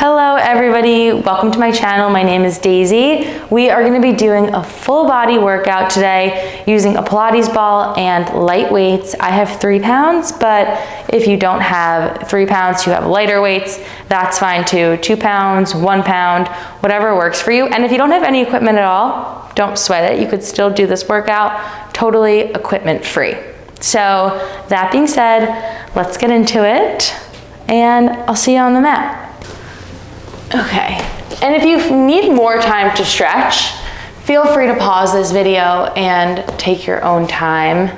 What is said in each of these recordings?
Hello everybody, welcome to my channel. My name is Daisy. We are going to be doing a full body workout today using a Pilates ball and light weights. I have 3 pounds, but if you don't have 3 pounds, you have lighter weights, that's fine too. 2 pounds, 1 pound, whatever works for you. And if you don't have any equipment at all, don't sweat it. You could still do this workout totally equipment free. So that being said, let's get into it and I'll see you on the mat. Okay, and if you need more time to stretch, feel free to pause this video and take your own time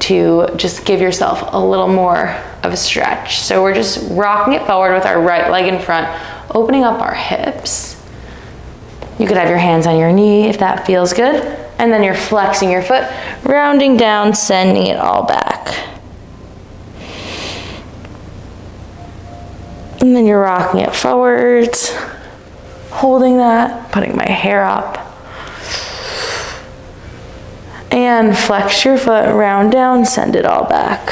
to just give yourself a little more of a stretch. So we're just rocking it forward with our right leg in front, opening up our hips. You could have your hands on your knee if that feels good, and then you're flexing your foot, rounding down, sending it all back. And then you're rocking it forwards, holding that, putting my hair up. And flex your foot, round down, send it all back.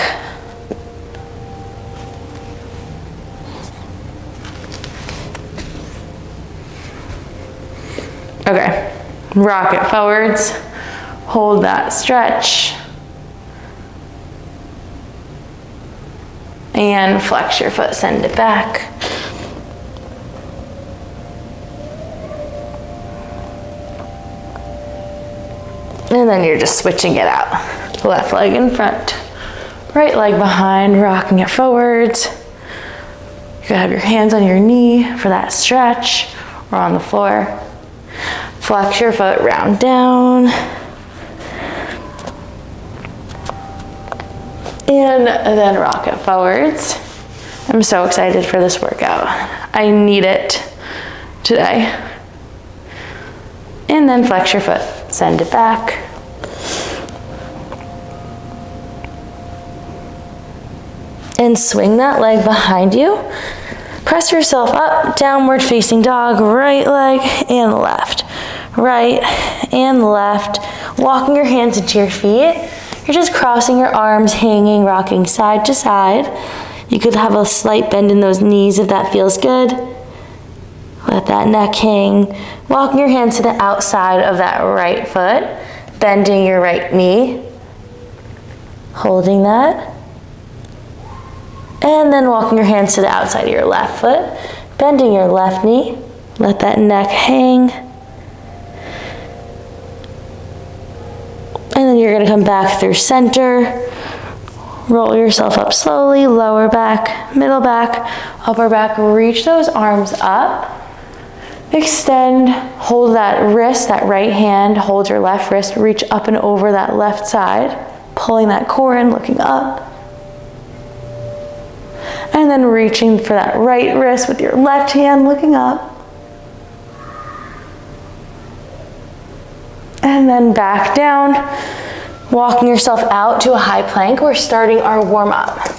Okay, rock it forwards, hold that stretch. And flex your foot, send it back. And then you're just switching it out. Left leg in front, right leg behind, rocking it forwards. You can have your hands on your knee for that stretch or on the floor. Flex your foot, round down. And then rock it forwards. I'm so excited for this workout. I need it today. And then flex your foot, send it back. And swing that leg behind you. Press yourself up, downward facing dog, right leg and left. Right and left. Walking your hands into your feet. You're just crossing your arms, hanging, rocking side to side. You could have a slight bend in those knees if that feels good. Let that neck hang. Walking your hands to the outside of that right foot, bending your right knee. Holding that. And then walking your hands to the outside of your left foot, bending your left knee. Let that neck hang. And then you're gonna come back through center. Roll yourself up slowly, lower back, middle back, upper back. Reach those arms up. Extend, hold that wrist, that right hand, hold your left wrist, reach up and over that left side, pulling that core in, looking up. And then reaching for that right wrist with your left hand, looking up. And then back down, walking yourself out to a high plank. We're starting our warm up.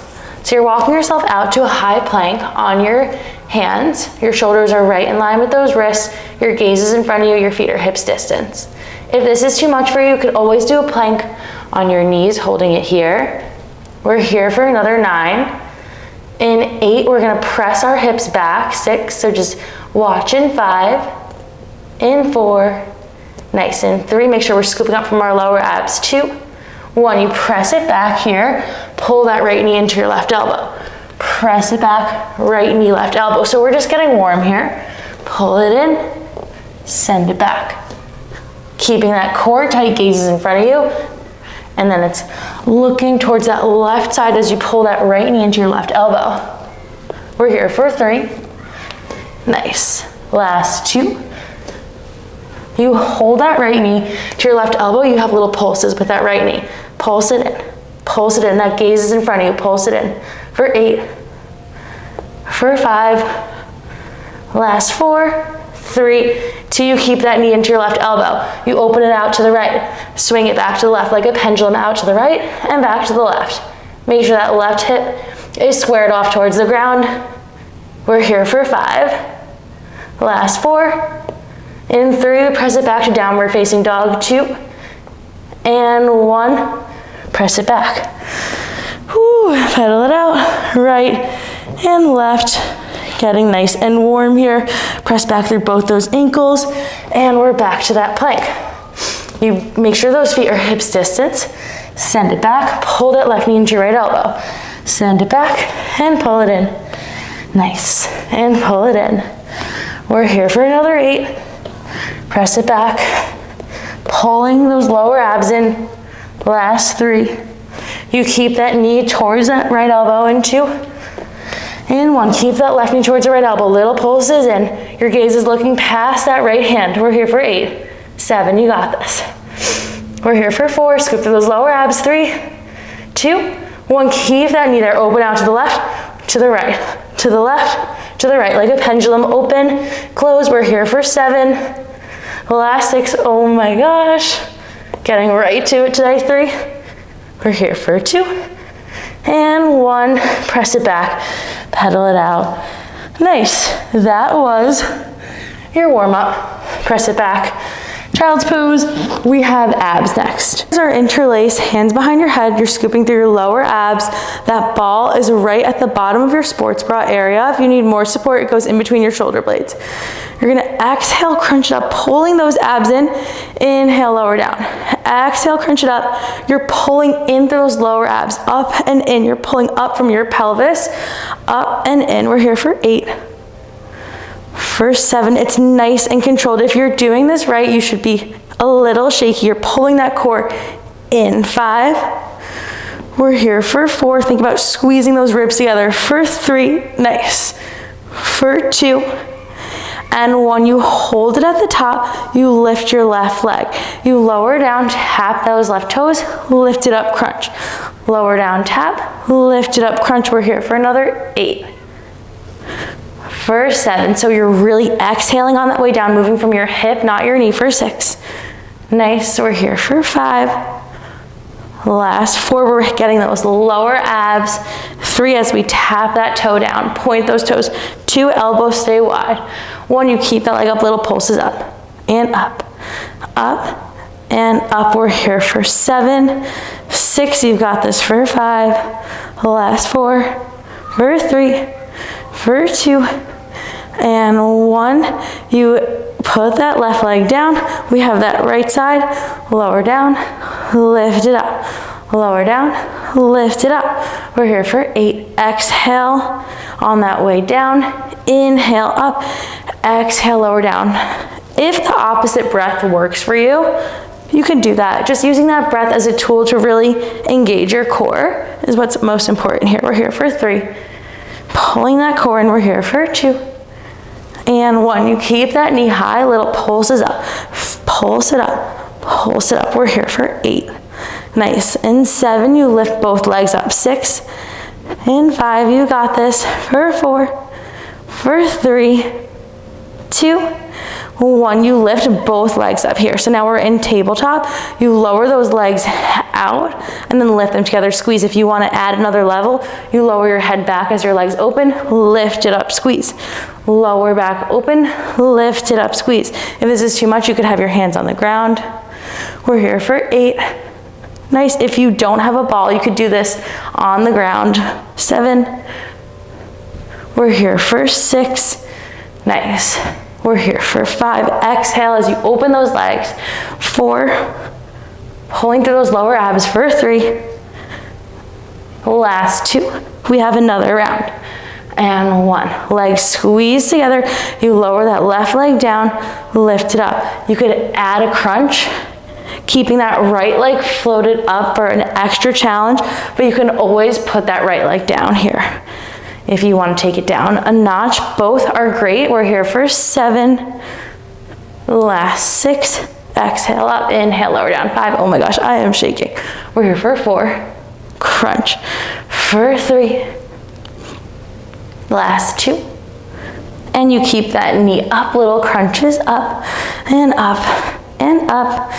So you're walking yourself out to a high plank on your hands. Your shoulders are right in line with those wrists. Your gaze is in front of you. Your feet are hips distance. If this is too much for you, you could always do a plank on your knees, holding it here. We're here for another 9. In 8, we're gonna press our hips back. 6, so just watch in 5. In 4. Nice, in 3, make sure we're scooping up from our lower abs. 2, 1, you press it back here, pull that right knee into your left elbow. Press it back, right knee, left elbow. So we're just getting warm here. Pull it in, send it back. Keeping that core tight, gazes in front of you. And then it's looking towards that left side as you pull that right knee into your left elbow. We're here for 3. Nice, last 2. You hold that right knee to your left elbow. You have little pulses with that right knee. Pulse it in. Pulse it in. That gaze is in front of you. Pulse it in. For 8. For 5. Last 4. 3. 2. You keep that knee into your left elbow. You open it out to the right. Swing it back to the left like a pendulum, out to the right and back to the left. Make sure that left hip is squared off towards the ground. We're here for 5. Last 4. In 3, press it back to downward facing dog. 2, and 1, press it back. Whew, pedal it out, right and left. Getting nice and warm here. Press back through both those ankles, and we're back to that plank. You make sure those feet are hips distance. Send it back, pull that left knee into your right elbow. Send it back and pull it in. Nice, and pull it in. We're here for another 8. Press it back, pulling those lower abs in. Last 3. You keep that knee towards that right elbow in 2. And 1, keep that left knee towards the right elbow. Little pulses in. Your gaze is looking past that right hand. We're here for 8, 7, you got this. We're here for 4, scoop through those lower abs. 3, 2, 1, keep that knee there. Open out to the left, to the right, to the left, to the right, like a pendulum. Open, close. We're here for 7. Last 6, oh my gosh. Getting right to it today. 3, we're here for 2, and 1, press it back, pedal it out. Nice, that was your warm up. Press it back. Child's pose, we have abs next. These are interlaced, hands behind your head. You're scooping through your lower abs. That ball is right at the bottom of your sports bra area. If you need more support, it goes in between your shoulder blades. You're gonna exhale, crunch it up, pulling those abs in. Inhale, lower down. Exhale, crunch it up. You're pulling in through those lower abs, up and in. You're pulling up from your pelvis, up and in. We're here for 8. For 7, it's nice and controlled. If you're doing this right, you should be a little shaky. You're pulling that core in. 5, we're here for 4. Think about squeezing those ribs together. For 3, nice. For 2, and 1, you hold it at the top, you lift your left leg. You lower down, tap those left toes, lift it up, crunch. Lower down, tap, lift it up, crunch. We're here for another 8. For 7, so you're really exhaling on that way down, moving from your hip, not your knee. For 6, nice, we're here for 5. Last 4, we're getting those lower abs. 3, as we tap that toe down, point those toes. 2, elbows stay wide. 1, you keep that leg up, little pulses up, and up, up, and up. We're here for 7, 6, you've got this. For 5, last 4, for 3, for 2, and 1, you put that left leg down. We have that right side, lower down, lift it up, lower down, lift it up. We're here for 8. Exhale on that way down, inhale up, exhale, lower down. If the opposite breath works for you, you can do that. Just using that breath as a tool to really engage your core is what's most important here. We're here for 3. Pulling that core in, we're here for 2. And 1, you keep that knee high, little pulses up, pulse it up, pulse it up. We're here for 8. Nice. And 7, you lift both legs up. 6, and 5, you got this. For 4, for 3, 2, 1, you lift both legs up here. So now we're in tabletop. You lower those legs out and then lift them together, squeeze. If you want to add another level, you lower your head back as your legs open, lift it up, squeeze. Lower back, open, lift it up, squeeze. If this is too much, you could have your hands on the ground. We're here for 8. Nice. If you don't have a ball, you could do this on the ground. 7. We're here for 6. Nice. We're here for 5. Exhale as you open those legs. 4. Pulling through those lower abs. For 3. Last 2. We have another round. And 1. Legs squeeze together. You lower that left leg down, lift it up. You could add a crunch, keeping that right leg floated up for an extra challenge, but you can always put that right leg down here if you want to take it down a notch. Both are great. We're here for 7. Last 6. Exhale up, inhale, lower down. 5. Oh my gosh, I am shaking. We're here for 4. Crunch. For 3. Last 2. And you keep that knee up, little crunches up and up and up,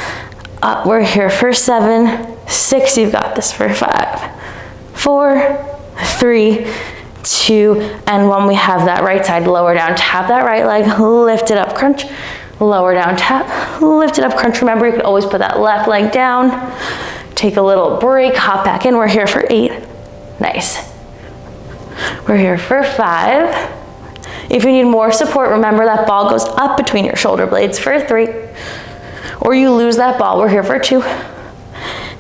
up. We're here for 7. 6, you've got this. For 5, 4, 3, 2, and 1. We have that right side, lower down, tap that right leg, lift it up, crunch, lower down, tap, lift it up, crunch. Remember, you could always put that left leg down, take a little break, hop back in. We're here for 8. Nice. We're here for 5. If you need more support, remember that ball goes up between your shoulder blades for 3. Or you lose that ball, we're here for 2.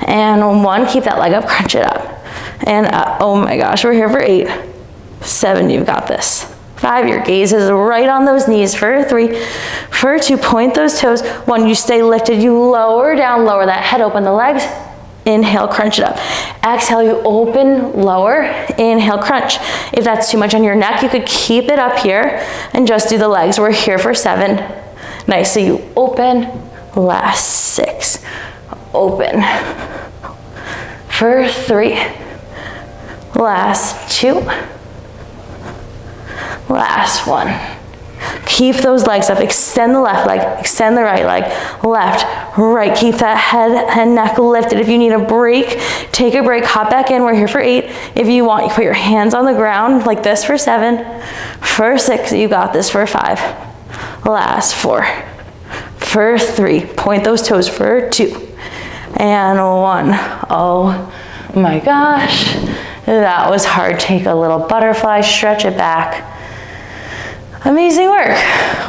And 1, keep that leg up, crunch it up. And up, oh my gosh, we're here for 8. 7, you've got this. 5, your gaze is right on those knees for 3. For 2, point those toes. 1, you stay lifted, you lower down, lower that head, open the legs. Inhale, crunch it up. Exhale, you open, lower, inhale, crunch. If that's too much on your neck, you could keep it up here and just do the legs. We're here for 7. Nice, so you open, last 6. Open. For 3. Last 2. Last 1. Keep those legs up. Extend the left leg, extend the right leg. Left, right. Keep that head and neck lifted. If you need a break, take a break, hop back in. We're here for 8. If you want, you put your hands on the ground like this for 7. For 6, you got this for 5. Last 4. For 3, point those toes for 2. And 1. Oh my gosh, that was hard. Take a little butterfly, stretch it back. Amazing work.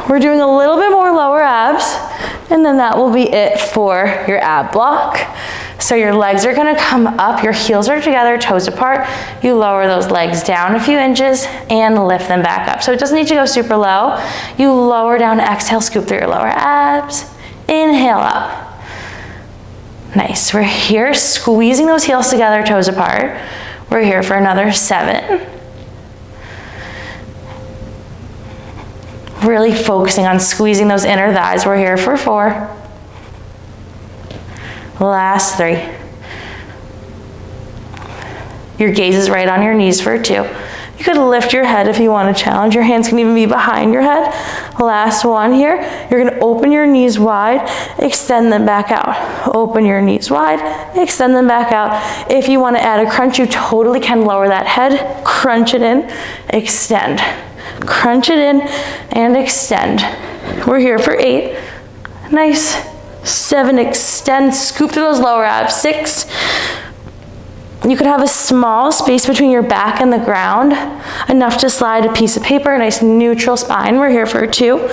We're doing a little bit more lower abs, and then that will be it for your ab block. So your legs are gonna come up, your heels are together, toes apart. You lower those legs down a few inches and lift them back up. So it doesn't need to go super low. You lower down, exhale, scoop through your lower abs. Inhale up. Nice, we're here squeezing those heels together, toes apart. We're here for another 7. Really focusing on squeezing those inner thighs. We're here for 4. Last 3. Your gaze is right on your knees for 2. You could lift your head if you want to challenge. Your hands can even be behind your head. Last 1 here. You're going to open your knees wide, extend them back out. Open your knees wide, extend them back out. If you want to add a crunch, you totally can lower that head, crunch it in, extend. Crunch it in and extend. We're here for 8. Nice. 7, extend, scoop through those lower abs. 6. You could have a small space between your back and the ground, enough to slide a piece of paper, a nice neutral spine. We're here for 2.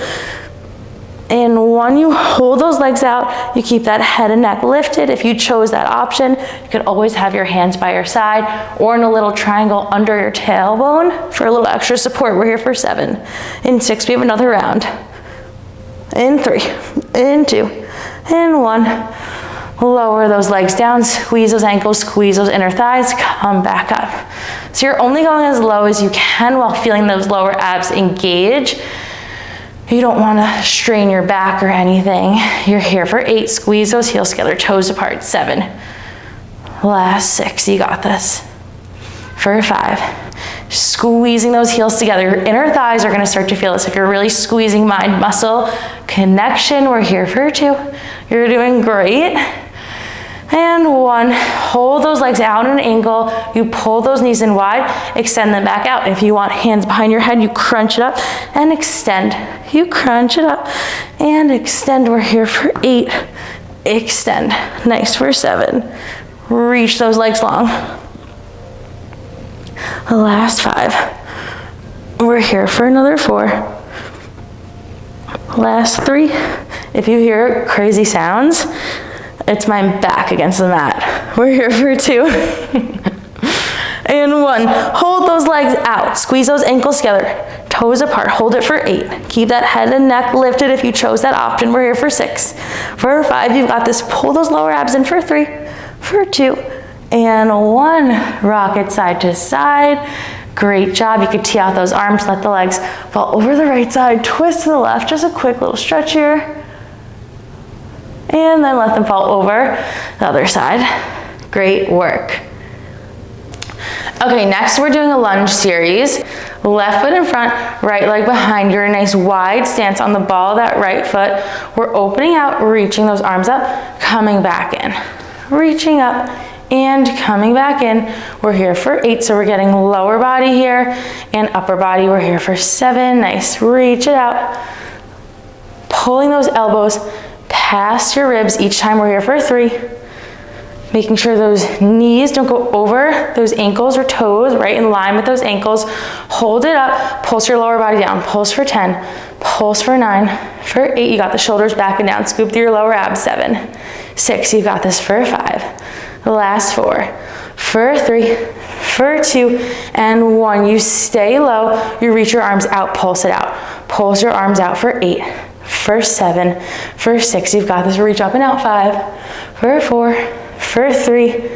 And 1, you hold those legs out, you keep that head and neck lifted. If you chose that option, you could always have your hands by your side or in a little triangle under your tailbone for a little extra support. We're here for 7. In 6, we have another round. In 3, in 2, in 1. Lower those legs down, squeeze those ankles, squeeze those inner thighs, come back up. So you're only going as low as you can while feeling those lower abs engage. You don't want to strain your back or anything. You're here for 8. Squeeze those heels together, toes apart. 7. Last 6. You got this. For 5. Squeezing those heels together. Your inner thighs are going to start to feel this. If you're really squeezing mind muscle connection, we're here for 2. You're doing great. And 1, hold those legs out at an angle. You pull those knees in wide, extend them back out. If you want hands behind your head, you crunch it up and extend. You crunch it up and extend. We're here for 8. Extend. Nice for 7. Reach those legs long. Last 5. We're here for another 4. Last 3. If you hear crazy sounds, it's my back against the mat. We're here for 2. And 1. Hold those legs out. Squeeze those ankles together. Toes apart. Hold it for 8. Keep that head and neck lifted if you chose that option. We're here for 6. For 5, you've got this. Pull those lower abs in for 3. For 2. And 1. Rock it side to side. Great job. You could tee out those arms. Let the legs fall over the right side. Twist to the left. Just a quick little stretch here. And then let them fall over the other side. Great work. Okay, next we're doing a lunge series. Left foot in front, right leg behind. You're in a nice wide stance on the ball of that right foot. We're opening out, reaching those arms up, coming back in. Reaching up and coming back in. We're here for 8, so we're getting lower body here and upper body. We're here for 7. Nice, reach it out. Pulling those elbows past your ribs each time. We're here for 3. Making sure those knees don't go over those ankles or toes, right in line with those ankles. Hold it up, pulse your lower body down. Pulse for 10, pulse for 9, for 8, you got the shoulders back and down. Scoop through your lower abs, 7, 6, you got this for 5. The last 4, for 3, for 2, and 1. You stay low, you reach your arms out, pulse it out. Pulse your arms out for 8, for 7, for 6, you've got this, reach up and out, 5, for 4, for 3,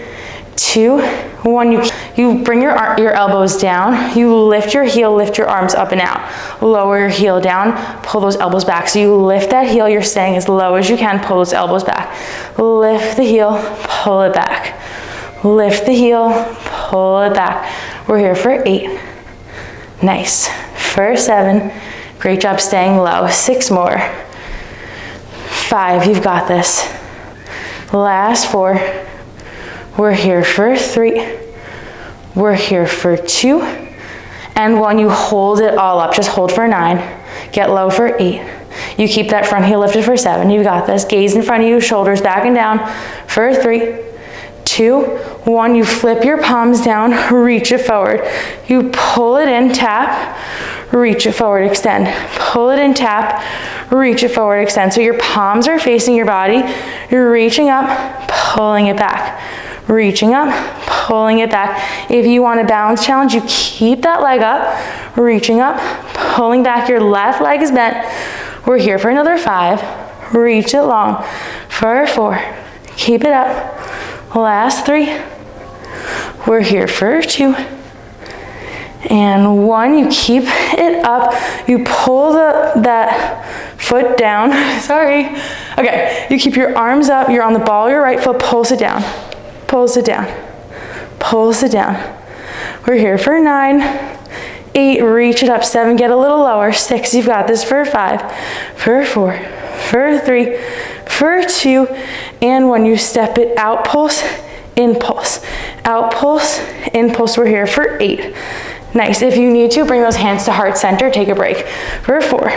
2, 1. You bring your elbows down, you lift your heel, lift your arms up and out. Lower your heel down, pull those elbows back. So you lift that heel, you're staying as low as you can, pull those elbows back. Lift the heel, pull it back. Lift the heel, pull it back. We're here for 8. Nice. For 7. Great job staying low. 6 more. 5, you've got this. Last 4. We're here for 3. We're here for 2. And 1, you hold it all up. Just hold for 9. Get low for 8. You keep that front heel lifted for 7. You got this. Gaze in front of you, shoulders back and down for 3, 2, 1. You flip your palms down, reach it forward. You pull it in, tap, reach it forward, extend. Pull it in, tap, reach it forward, extend. So your palms are facing your body. You're reaching up, pulling it back. Reaching up, pulling it back. If you want a balance challenge, you keep that leg up, reaching up, pulling back. Your left leg is bent. We're here for another 5. Reach it long for 4. Keep it up. Last 3. We're here for 2. And 1. You keep it up. You pull that foot down. Sorry. Okay. You keep your arms up. You're on the ball of your right foot. Pulse it down. Pulse it down. Pulse it down. We're here for 9. 8, reach it up. 7, get a little lower. 6, you've got this for 5, for 4, for 3, for 2, and 1. You step it out, pulse, impulse, out, pulse, impulse. We're here for 8. Nice. If you need to, bring those hands to heart center. Take a break. For 4.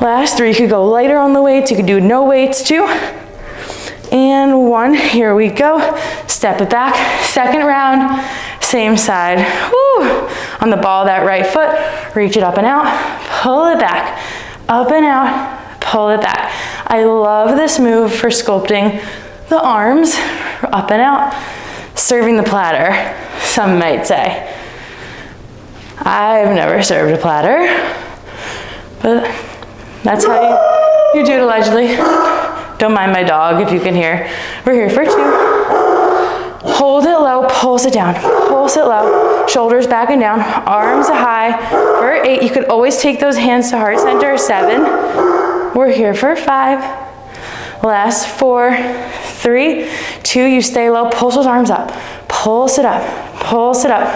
Last 3. You could go lighter on the weights. You could do no weights too. And 1, here we go. Step it back, 2nd round, same side. Woo. On the ball of that right foot, reach it up and out, pull it back, up and out, pull it back. I love this move for sculpting the arms, up and out, serving the platter, some might say. I've never served a platter, but that's how you do it allegedly. Don't mind my dog if you can hear. We're here for 2. Hold it low, pulse it down. Pulse it low, shoulders back and down, arms high. For 8, you could always take those hands to heart center. 7. We're here for 5. Last 4, 3, 2, you stay low, pulse those arms up. Pulse it up, pulse it up.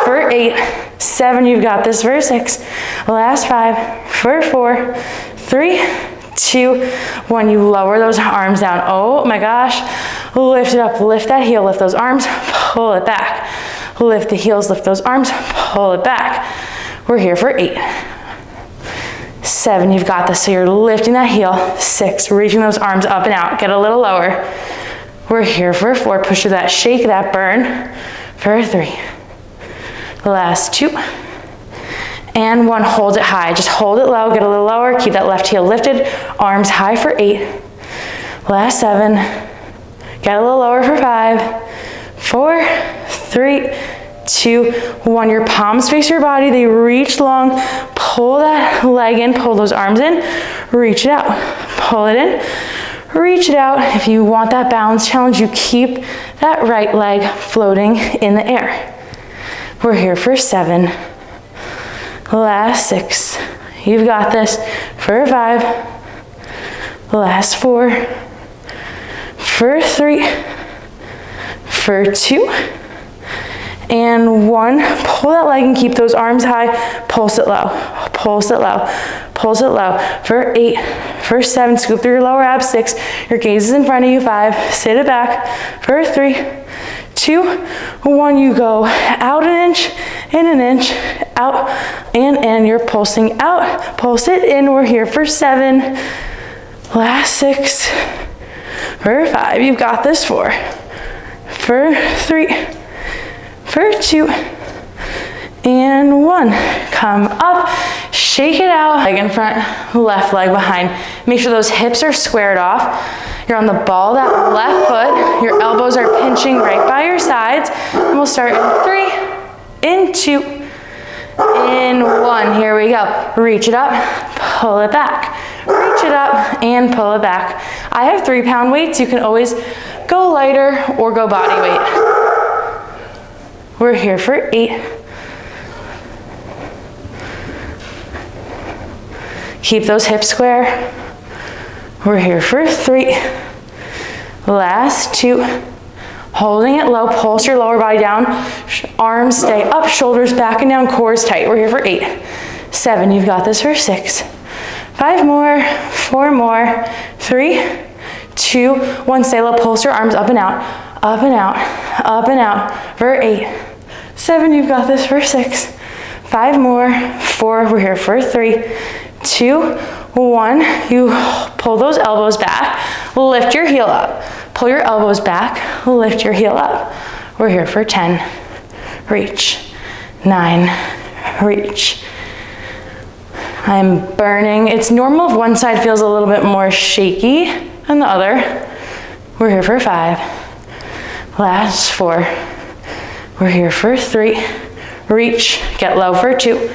For 8, 7, you've got this for 6. Last 5, for 4, 3, 2, 1, you lower those arms down. Oh my gosh. Lift it up, lift that heel, lift those arms, pull it back. Lift the heels, lift those arms, pull it back. We're here for 8. 7, you've got this. So you're lifting that heel. 6, reaching those arms up and out. Get a little lower. We're here for 4. Push through that shake, that burn. For 3. Last 2. And 1, hold it high. Just hold it low, get a little lower. Keep that left heel lifted. Arms high for 8. Last 7. Get a little lower for 5, 4, 3, 2, 1. Your palms face your body. They reach long. Pull that leg in. Pull those arms in. Reach it out. Pull it in. Reach it out. If you want that balance challenge, you keep that right leg floating in the air. We're here for 7. Last 6. You've got this. For 5. Last 4. For 3. For 2. And 1. Pull that leg and keep those arms high. Pulse it low. Pulse it low. Pulse it low. For 8. For 7. Scoop through your lower abs. 6. Your gaze is in front of you. 5. Sit it back. For 3. 2, 1, you go out an inch, in an inch, out, and you're pulsing out. Pulse it in. We're here for 7. Last 6. For 5. You've got this. 4. for 3, for 2, and 1. Come up, shake it out, leg in front, left leg behind. Make sure those hips are squared off. You're on the ball of that left foot. Your elbows are pinching right by your sides. And we'll start in 3, in 2, in 1. Here we go. Reach it up, pull it back. Reach it up and pull it back. I have 3-pound weights. You can always go lighter or go body weight. We're here for 8. Keep those hips square. We're here for 3. Last 2. Holding it low, pulse your lower body down. Arms stay up, shoulders back and down, core is tight. We're here for 8. 7, you've got this for 6. 5 more, 4 more, 3, 2, 1. Stay low, pulse your arms up and out, up and out, up and out for 8. 7, you've got this for 6. 5 more, 4, we're here for 3, 2, 1. You pull those elbows back, lift your heel up. Pull your elbows back, lift your heel up. We're here for 10. Reach. 9. Reach. I'm burning. It's normal if one side feels a little bit more shaky than the other. We're here for 5. Last 4. We're here for 3. Reach. Get low for 2.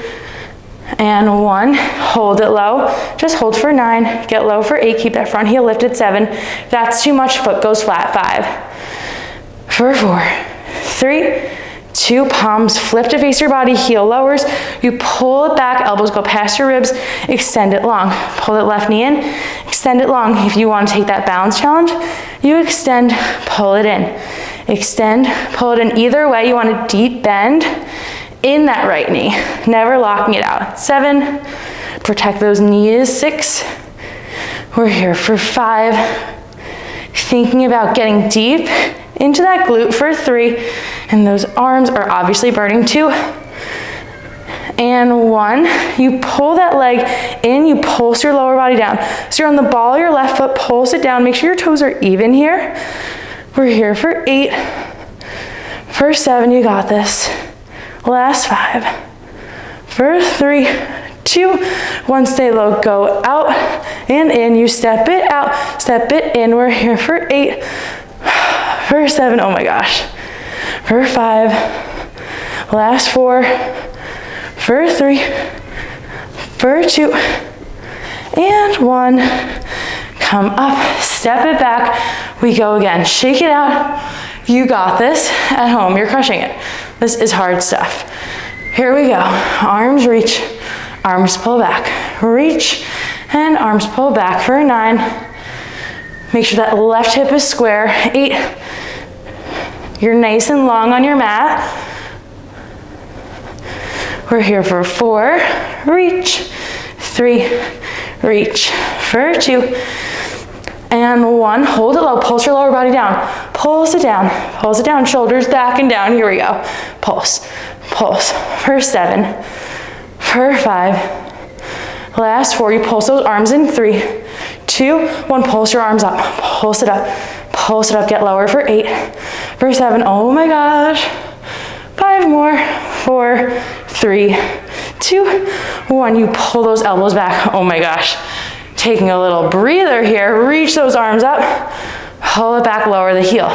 And 1. Hold it low. Just hold for 9. Get low for 8. Keep that front heel lifted. 7. If that's too much, foot goes flat. 5. For 4. 3. 2, palms flip to face your body, heel lowers. You pull it back, elbows go past your ribs, extend it long. Pull that left knee in, extend it long. If you want to take that balance challenge, you extend, pull it in. Extend, pull it in. Either way, you want a deep bend in that right knee, never locking it out. 7, protect those knees. 6, we're here for 5. Thinking about getting deep into that glute for 3, and those arms are obviously burning. 2, and 1. You pull that leg in, you pulse your lower body down. So you're on the ball of your left foot, pulse it down. Make sure your toes are even here. We're here for 8. For 7, you got this. Last 5. For 3, 2, 1, stay low, go out and in. You step it out, step it in. We're here for 8. For 7, oh my gosh. For 5, last 4, for 3, for 2, and 1. Come up, step it back. We go again. Shake it out. You got this at home. You're crushing it. This is hard stuff. Here we go. Arms reach, arms pull back. Reach, and arms pull back for 9. Make sure that left hip is square. 8. You're nice and long on your mat. We're here for 4. Reach. 3. Reach. For 2. And 1. Hold it low. Pulse your lower body down. Pulse it down. Pulse it down. Shoulders back and down. Here we go. Pulse. Pulse. For 7. For 5. Last 4. You pulse those arms in. 3, 2, 1. Pulse your arms up. Pulse it up. Pulse it up. Get lower for 8. For 7. Oh my gosh. 5 more. 4, 3, 2, 1. You pull those elbows back. Oh my gosh. Taking a little breather here. Reach those arms up. Pull it back. Lower the heel.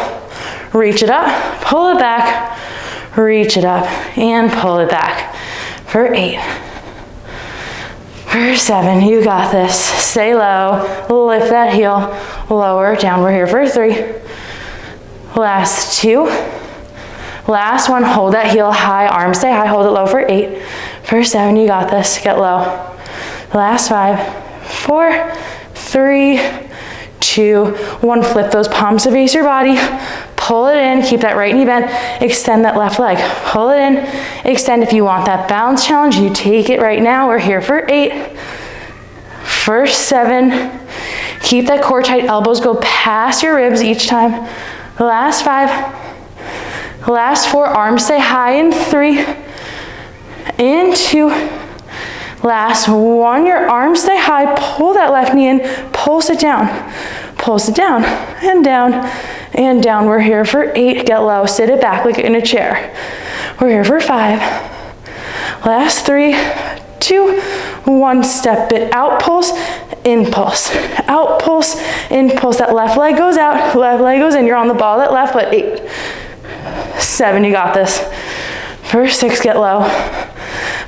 Reach it up. Pull it back. Reach it up. And pull it back. For 8. For 7, you got this. Stay low, lift that heel, lower, down. We're here for 3. Last 2. Last 1, hold that heel high, arms stay high, hold it low for 8. For 7, you got this, get low. Last 5, 4, 3, 2, 1. Flip those palms to face your body. Pull it in, keep that right knee bent, extend that left leg. Pull it in, extend. If you want that balance challenge, you take it right now. We're here for 8. For 7, keep that core tight, elbows go past your ribs each time. Last 5, last 4, arms stay high in 3, in 2, last 1, your arms stay high, pull that left knee in, pulse it down. pulse it down, and down, and down. We're here for 8, get low, sit it back like in a chair. We're here for 5. Last 3, 2, 1, step it out, pulse, in pulse, out pulse, in pulse. That left leg goes out, left leg goes in. You're on the ball, that left foot. 8, 7, you got this. For 6, get low.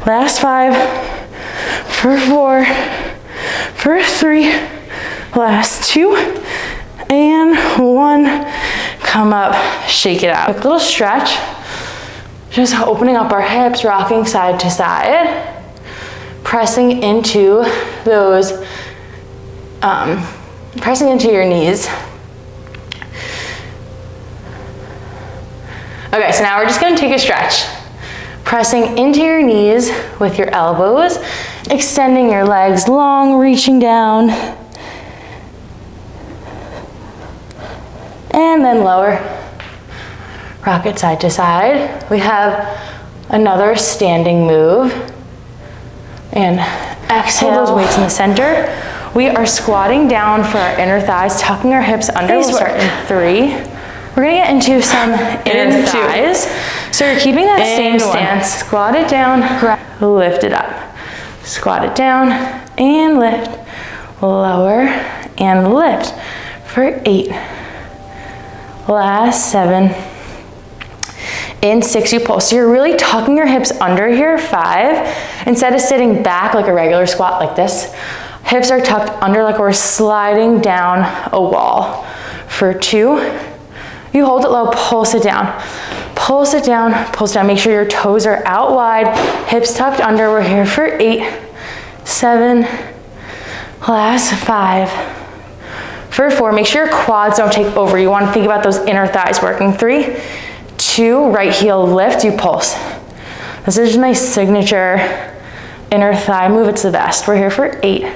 Last 5, for 4, for 3, last 2, and 1. Come up, shake it out. Quick little stretch. Just opening up our hips, rocking side to side. Pressing into those, pressing into your knees. Okay, so now we're just gonna take a stretch. Pressing into your knees with your elbows, extending your legs long, reaching down. And then lower. Rock it side to side. We have another standing move. And exhale those weights in the center. We are squatting down for our inner thighs, tucking our hips under. We'll start in 3. We're gonna get into some inner thighs. So you're keeping that same stance. Squat it down, lift it up. Squat it down and lift. Lower and lift for 8. Last 7. In 6, you pulse. So you're really tucking your hips under here. 5. Instead of sitting back like a regular squat like this, hips are tucked under like we're sliding down a wall. For 2, you hold it low, pulse it down. Pulse it down, pulse down. Make sure your toes are out wide, hips tucked under. We're here for 8, 7, last 5. For 4, make sure your quads don't take over. You want to think about those inner thighs working. 3, 2, right heel lift, you pulse. This is my signature inner thigh move. It's the best. We're here for 8.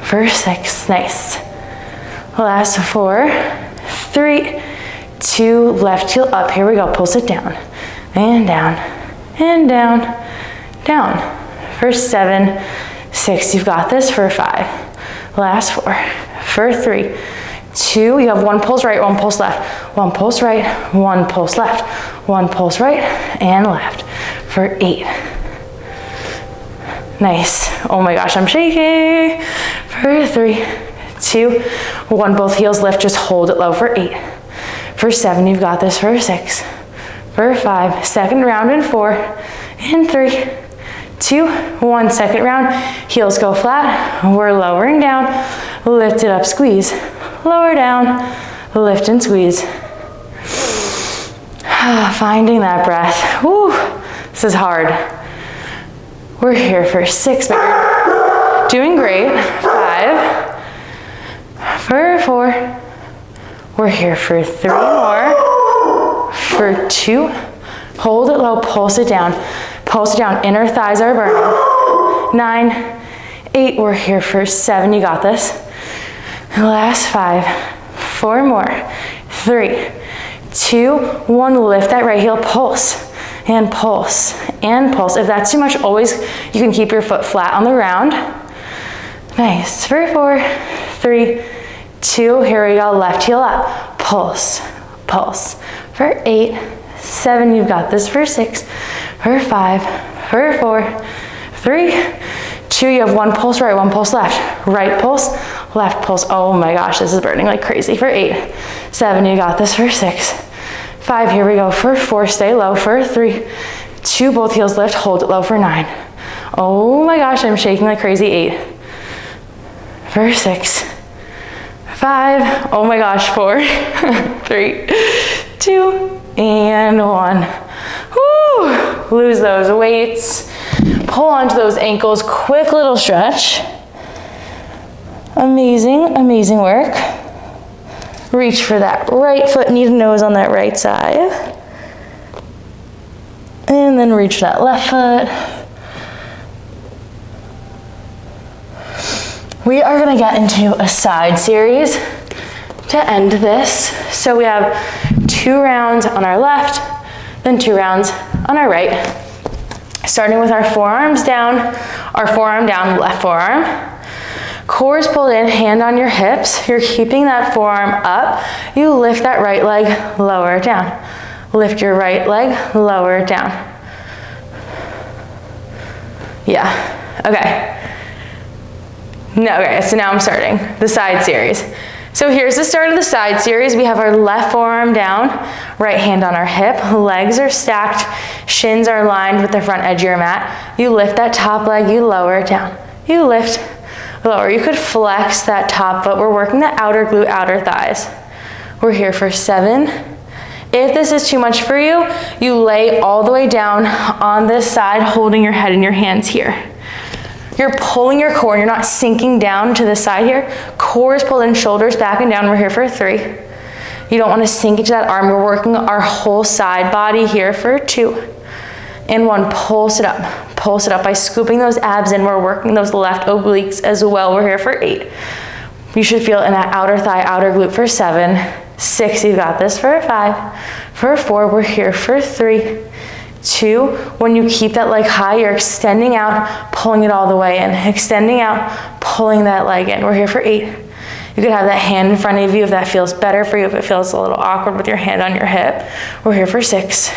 For 6, nice. Last 4, 3, 2, left heel up. Here we go, pulse it down, and down, and down, down. For 7, 6, you've got this. For 5, last 4, for 3, 2, you have 1 pulse right, 1 pulse left, 1 pulse right, 1 pulse left, 1 pulse right, and left. For 8. Nice. Oh my gosh, I'm shaking. For 3, 2, 1, both heels lift, just hold it low. For 8. For 7, you've got this. For 6, for 5, second round, and 4, and 3, 2, 1, second round, heels go flat, we're lowering down, lift it up, squeeze, lower down, lift and squeeze. Finding that breath. Woo, this is hard. We're here for 6, but you're doing great. 5, for 4, we're here for 3 more, for 2, hold it low, pulse it down, inner thighs are burning. 9, 8, we're here for 7, you got this. Last 5, 4 more, 3, 2, 1, lift that right heel, pulse, and pulse, and pulse. If that's too much, always, you can keep your foot flat on the ground. Nice, for 4, 3, 2, here we go, left heel up, pulse, pulse. For 8, 7, you've got this. For 6, for 5, for 4, 3, 2, you have 1 pulse right, 1 pulse left, right pulse, left pulse. Oh my gosh, this is burning like crazy. For 8, 7, you got this. For 6, 5, here we go. For 4, stay low. For 3, 2, both heels lift, hold it low. For 9, oh my gosh, I'm shaking like crazy. 8, for 6, 5, oh my gosh, 4, 3, 2, and 1. Woo! Lose those weights. Pull onto those ankles. Quick little stretch. Amazing, amazing work. Reach for that right foot, knee to nose on that right side. And then reach for that left foot. We are gonna get into a side series to end this. So we have 2 rounds on our left, then 2 rounds on our right. Starting with our forearms down, our forearm down, left forearm. Core is pulled in, hand on your hips. You're keeping that forearm up. You lift that right leg, lower it down. Lift your right leg, lower it down. Yeah, okay. No, okay, so now I'm starting the side series. So here's the start of the side series. We have our left forearm down, right hand on our hip, legs are stacked, shins are lined with the front edge of your mat. You lift that top leg, you lower it down. You lift, lower. You could flex that top foot. We're working the outer glute, outer thighs. We're here for 7. If this is too much for you, you lay all the way down on this side, holding your head in your hands here. You're pulling your core, and you're not sinking down to the side here. Core is pulled in, shoulders back and down. We're here for 3. You don't want to sink into that arm. We're working our whole side body here for 2. And 1, pulse it up. Pulse it up by scooping those abs in. We're working those left obliques as well. We're here for 8. You should feel in that outer thigh, outer glute for 7. 6, you got this for 5. For 4, we're here for 3. 2, when you keep that leg high, you're extending out, pulling it all the way in. Extending out, pulling that leg in. We're here for 8. You could have that hand in front of you if that feels better for you, if it feels a little awkward with your hand on your hip. We're here for 6.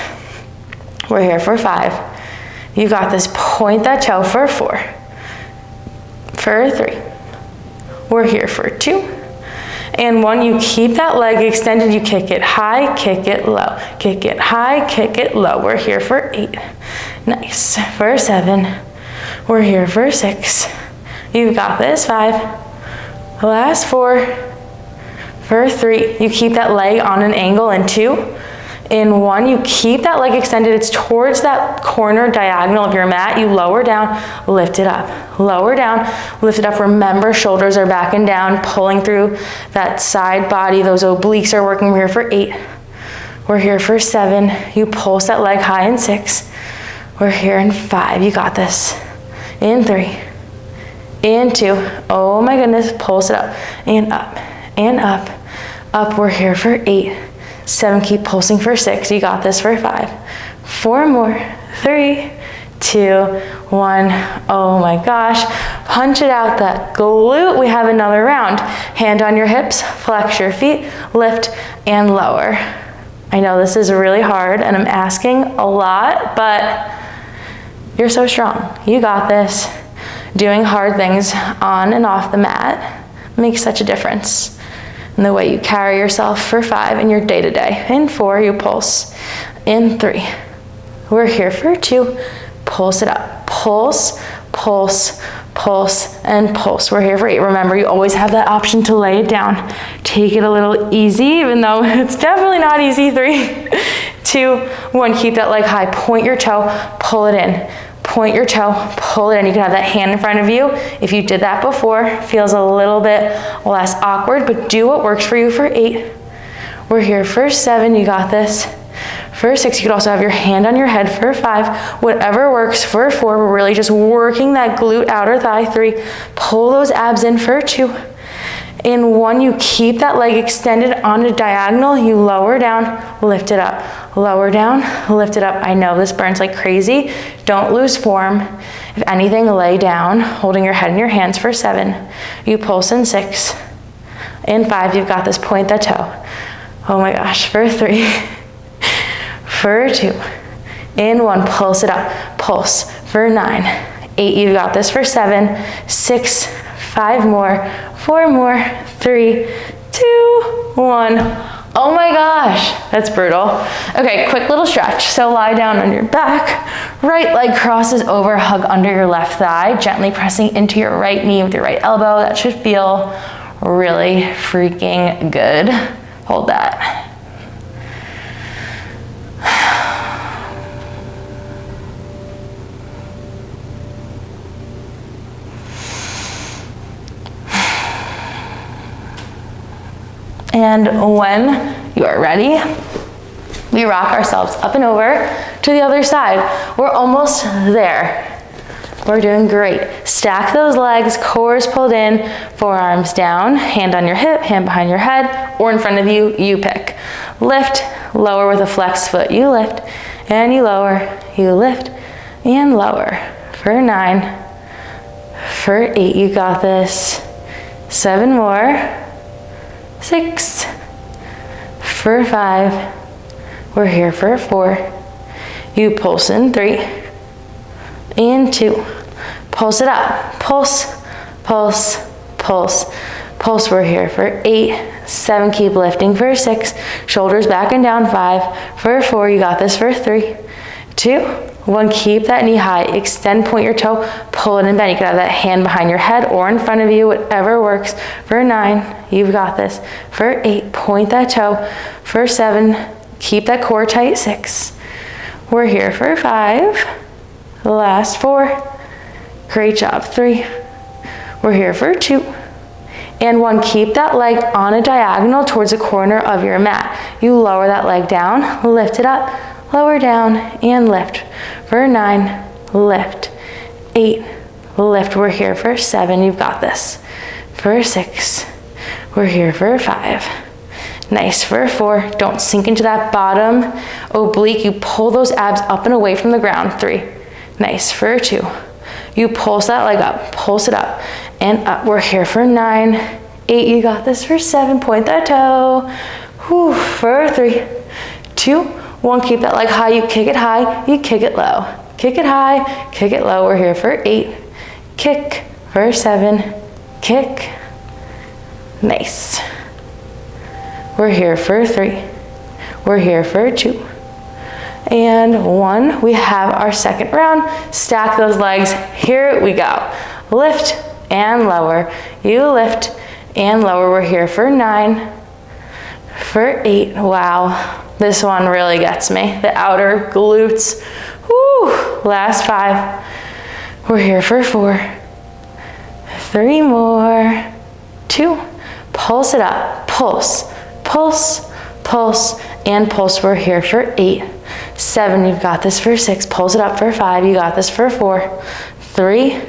We're here for 5. You got this. Point that toe for 4. For 3. We're here for 2. And 1, you keep that leg extended, you kick it high, kick it low. Kick it high, kick it low. We're here for 8. Nice. For 7. We're here for 6. You got this. 5. Last 4. For 3. You keep that leg on an angle. And 2. In 1, you keep that leg extended. It's towards that corner diagonal of your mat. You lower down, lift it up. Lower down, lift it up. Remember, shoulders are back and down, pulling through that side body. Those obliques are working. We're here for 8. We're here for 7. You pulse that leg high in 6. We're here in 5. You got this. In 3. In 2. Oh my goodness, pulse it up. And up. And up. Up. We're here for 8. 7, keep pulsing for 6. You got this for 5. 4 more. 3, 2, 1. Oh my gosh. Punch it out, that glute. We have another round. Hand on your hips, flex your feet, lift and lower. I know this is really hard and I'm asking a lot, but you're so strong. You got this. Doing hard things on and off the mat makes such a difference in the way you carry yourself for 5 in your day-to-day. In 4, you pulse. In 3, we're here for 2. Pulse it up. Pulse, pulse, pulse, and pulse. We're here for 8. Remember, you always have that option to lay it down. Take it a little easy, even though it's definitely not easy. 3, 2, 1. Keep that leg high. Point your toe, pull it in. Point your toe, pull it in. You can have that hand in front of you. If you did that before, feels a little bit less awkward, but do what works for you for 8. We're here for 7. You got this. For 6, you could also have your hand on your head for 5. Whatever works for 4. We're really just working that glute, outer thigh. 3, pull those abs in for 2. In 1, you keep that leg extended on a diagonal. You lower down, lift it up. Lower down, lift it up. I know this burns like crazy. Don't lose form. If anything, lay down, holding your head in your hands for 7. You pulse in 6. In 5, you've got this. Point that toe. Oh my gosh. For 3. For 2. In 1, pulse it up. Pulse. For 9. 8, you've got this. For 7. 6. 5 more. 4 more. 3, 2, 1. Oh my gosh, that's brutal. Okay, quick little stretch. So lie down on your back, right leg crosses over, hug under your left thigh, gently pressing into your right knee with your right elbow. That should feel really freaking good. Hold that. And when you are ready, we rock ourselves up and over to the other side. We're almost there. We're doing great. Stack those legs, core is pulled in, forearms down, hand on your hip, hand behind your head, or in front of you, you pick. Lift, lower with a flexed foot. You lift, and you lower, you lift, and lower. For 9, for 8, you got this. 7 more, 6, for 5, we're here for 4, you pulse in 3, and 2, pulse it up, pulse, pulse, pulse, pulse, we're here for 8, 7, keep lifting for 6, shoulders back and down, 5, for 4, you got this for 3, 2, 1, keep that knee high, extend, point your toe, pull it and bend. You can have that hand behind your head or in front of you, whatever works. For 9, you've got this. For 8, point that toe. For 7, keep that core tight, 6. We're here for 5, last 4, great job, 3, we're here for 2, and 1, keep that leg on a diagonal towards the corner of your mat. You lower that leg down, lift it up, lower down, and lift. For 9, lift. 8, lift. We're here for 7, you've got this. For 6, we're here for 5. Nice. For 4, don't sink into that bottom oblique. You pull those abs up and away from the ground. 3, nice. For 2, you pulse that leg up, pulse it up, and up. We're here for 9, 8, you got this. For 7, point that toe. Whew. For 3, 2, 1, keep that leg high, you kick it high, you kick it low. Kick it high, kick it low. We're here for 8, kick. For 7, kick. Nice. We're here for 3, we're here for 2, and 1. We have our second round. Stack those legs, here we go. Lift and lower, you lift and lower. We're here for 9, for 8, wow. This one really gets me, the outer glutes. Woo. Last 5, we're here for 4, 3 more, 2, pulse it up, pulse, pulse, pulse, and pulse. We're here for 8, 7, you've got this. For 6, pulse it up. For 5, you got this. For 4, 3,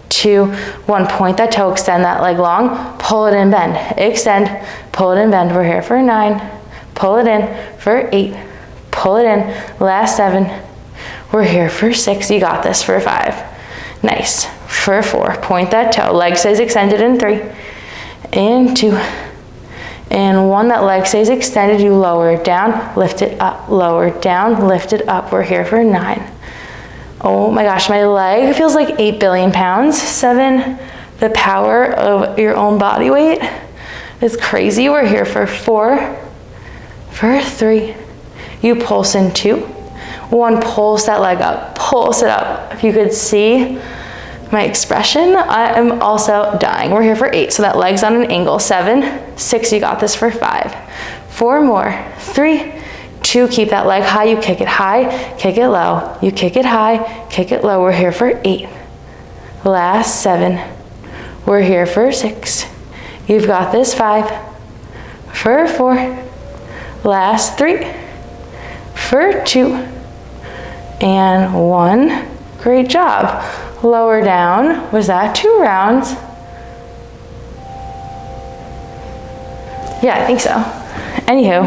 2, 1, point that toe, extend that leg long, pull it in, bend, extend, pull it in, bend. We're here for 9, pull it in. For 8, pull it in. Last 7, we're here for 6, you got this. For 5, nice. For 4, point that toe, leg stays extended. In 3, and 2, and 1, that leg stays extended, you lower it down, lift it up, lower it down, lift it up. We're here for 9. Oh my gosh, my leg feels like 8 billion pounds. 7, the power of your own body weight is crazy. We're here for 4, for 3, you pulse in. 2, 1, pulse that leg up, pulse it up. If you could see my expression, I am also dying. We're here for 8, so that leg's on an angle. 7, 6, you got this. For 5, 4 more, 3, 2, keep that leg high, you kick it high, kick it low, you kick it high, kick it low. We're here for 8, last 7, we're here for 6, you've got this. 5, for 4, last 3, for 2, and 1, great job. Lower down. Was that 2 rounds? Yeah, I think so. Anywho,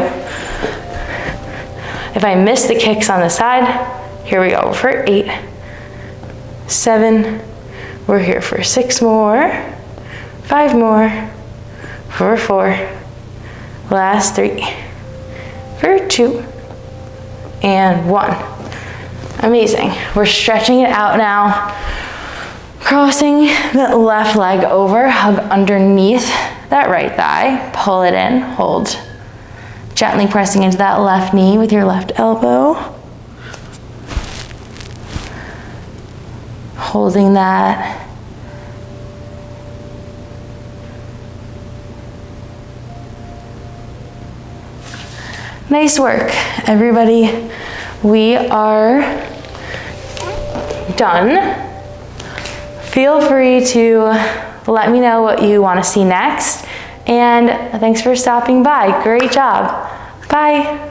if I missed the kicks on the side, here we go. For 8, 7, we're here for 6 more, 5 more, for 4, last 3, for 2, and 1. Amazing. We're stretching it out now. Crossing the left leg over, hug underneath that right thigh, pull it in, hold. Gently pressing into that left knee with your left elbow. Holding that. Nice work, everybody. We are done. Feel free to let me know what you want to see next. And thanks for stopping by. Great job. Bye.